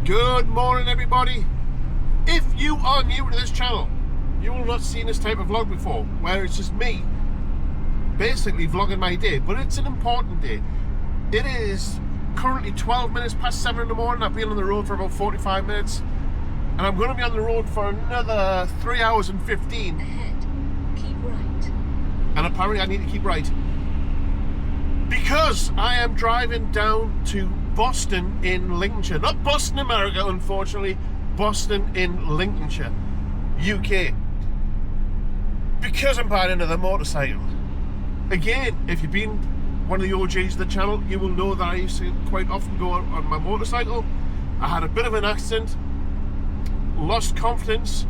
Good morning, everybody. If you are new to this channel, you will not have seen this type of vlog before, where it's just me basically vlogging my day, but it's an important day. It is currently 12 minutes past 7 in the morning. I've been on the road for about 45 minutes, and I'm going to be on the road for another 3 hours and 15. Ahead, keep right. And apparently I need to keep right, because I am driving down to Boston in Lincolnshire. Not Boston, America, unfortunately. Boston in Lincolnshire, UK. Because I'm buying another motorcycle. Again, if you've been one of the OGs of the channel, you will know that I used to quite often go on my motorcycle. I had a bit of an accident, lost confidence,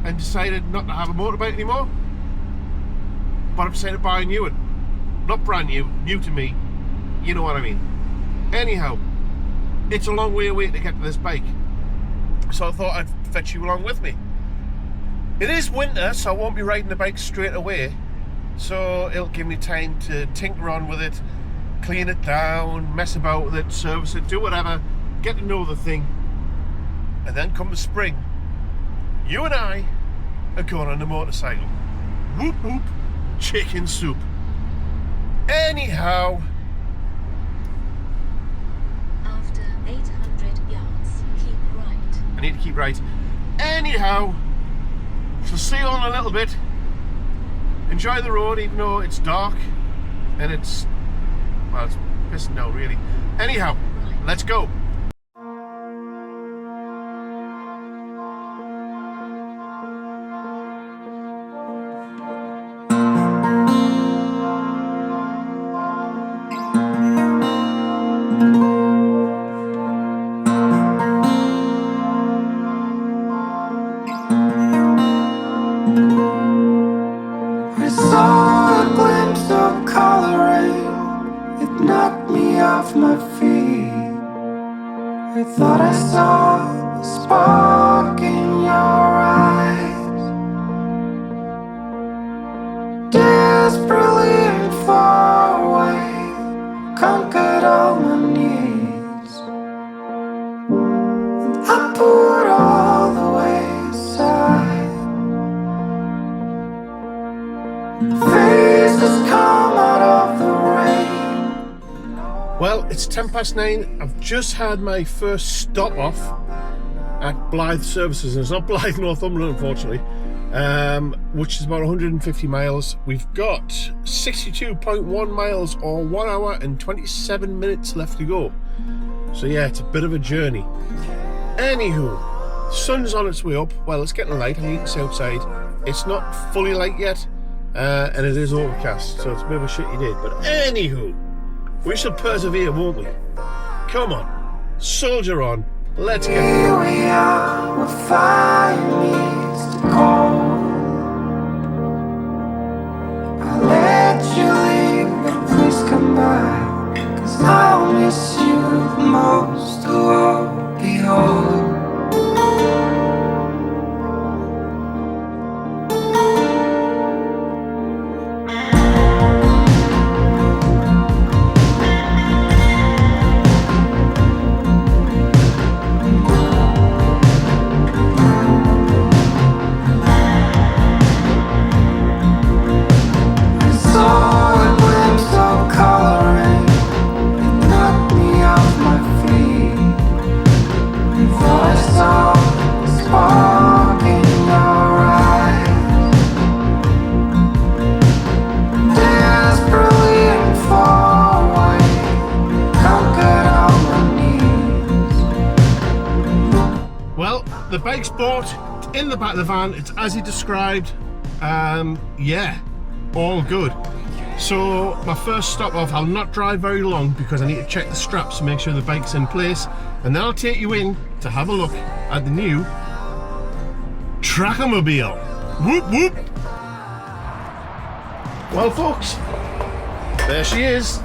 and decided not to have a motorbike anymore. But I've decided to buy a new one. Not brand new, new to me. You know what I mean. Anyhow, it's a long way away to get to this bike, so I thought I'd fetch you along with me. It is winter, so I won't be riding the bike straight away, so it'll give me time to tinker on with it, clean it down, mess about with it, service it, do whatever, get to know the thing. And then come the spring, you and I are going on the motorcycle. Whoop whoop, chicken soup. Anyhow, After 800 yards, keep right. I need to keep right. Anyhow, so see you on a little bit. Enjoy the road, even though it's dark and it's, well, it's pissing down really. Anyhow, let's go. I thought I saw a spark in your eyes, desperately and far away, conquered all my needs, and I put all the way aside. Faces come out of the rain. Well, it's 9:10. I've just had my first stop off at Blythe Services, and it's not Blythe, Northumberland, unfortunately, which is about 150 miles. We've got 62.1 miles, or 1 hour and 27 minutes left to go. So yeah, it's a bit of a journey. Anywho, sun's on its way up. Well, it's getting light. I need to see outside. It's not fully light yet, and it is overcast, so it's a bit of a shitty day. But anywho, we shall persevere, won't we? Come on, soldier on, let's get Here we are, where fire meets the cold. I let you leave, but please come back, 'cause I'll miss you the most. Oh, behold. The bike's bought, in the back of the van. It's as he described. Yeah, all good. So my first stop off, I'll not drive very long because I need to check the straps to make sure the bike's in place, and then I'll take you in to have a look at the new Trackermobile. Whoop whoop. Well folks, there she is.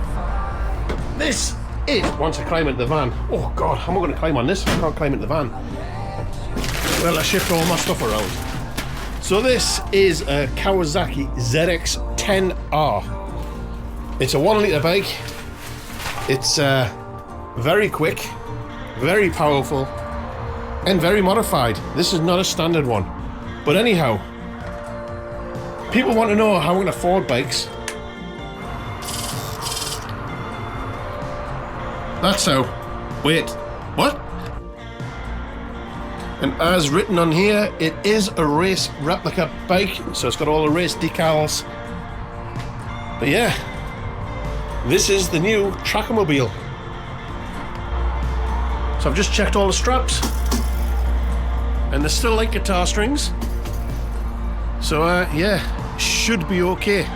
This is, once I climb into the van, oh god, how am I going to climb on this? I can't climb into the van. Well, I shift all my stuff around. So this is a Kawasaki ZX-10R. It's a 1 litre bike. It's very quick, very powerful, and very modified. This is not a standard one. But anyhow, people want to know how we can afford bikes. That's how. Wait, what? And as written on here, it is a race replica bike, so it's got all the race decals. But yeah, this is the new Trackermobile. So I've just checked all the straps, and they're still like guitar strings. So yeah, should be okay.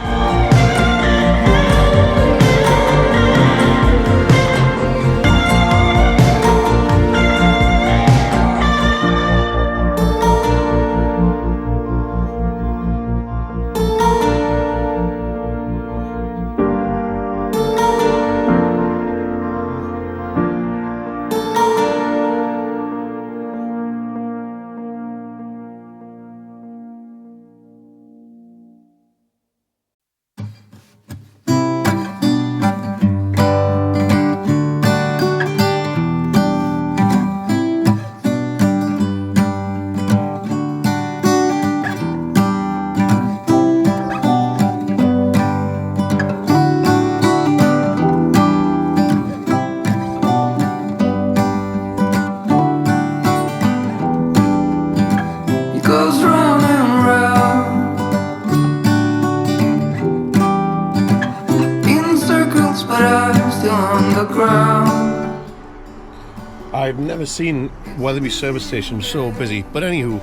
I've never seen Weatherby service station so busy, but anywho,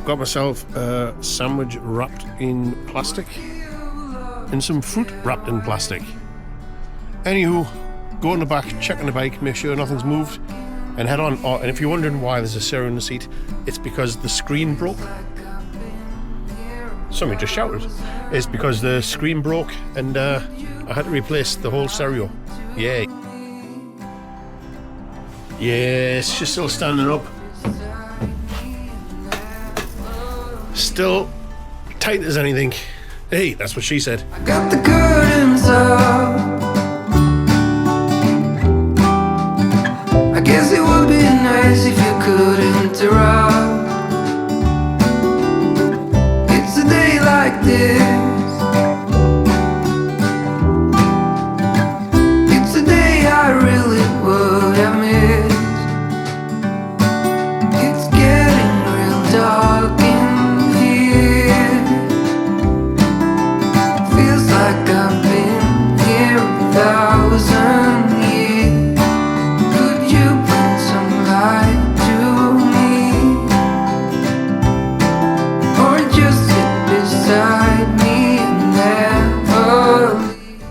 got myself a sandwich wrapped in plastic and some fruit wrapped in plastic. Anywho, go in the back, check on the bike, make sure nothing's moved, and head on. Oh, and if you're wondering why there's a Sarah in the seat, it's because the screen broke. Somebody just shouted. It's because the screen broke and I had to replace the whole stereo. Yeah. Yes, she's still standing up. Still tight as anything. Hey, that's what she said. I got the curtains up. I guess it would be nice if you could interrupt. It's a day like this. It's a day I really would have missed. It's getting real dark in here. Feels like I've been here 1,000 years. Could you bring some light to me? Or just sit beside me and never leave?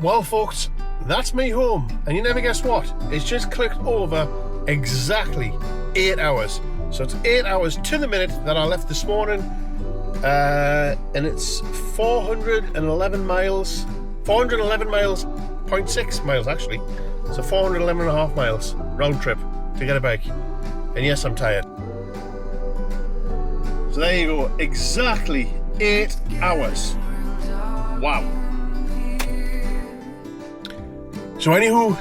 Well, folks, that's me home, and you never guess what? It's just clicked over exactly 8 hours. So it's 8 hours to the minute that I left this morning, and it's 411 miles, 411 miles, 0.6 miles actually. So 411 and a half miles round trip to get a bike. And yes, I'm tired. So there you go, exactly 8 hours. Wow. So anywho,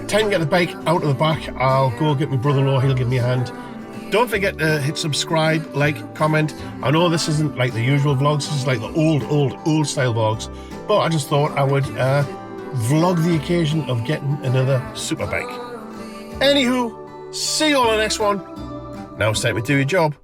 time to get the bike out of the back. I'll go get my brother-in-law, he'll give me a hand. Don't forget to hit subscribe, like, comment. I know this isn't like the usual vlogs, this is like the old style vlogs, but I just thought I would vlog the occasion of getting another super bike. Anywho, see you on the next one. Now it's time to do your job.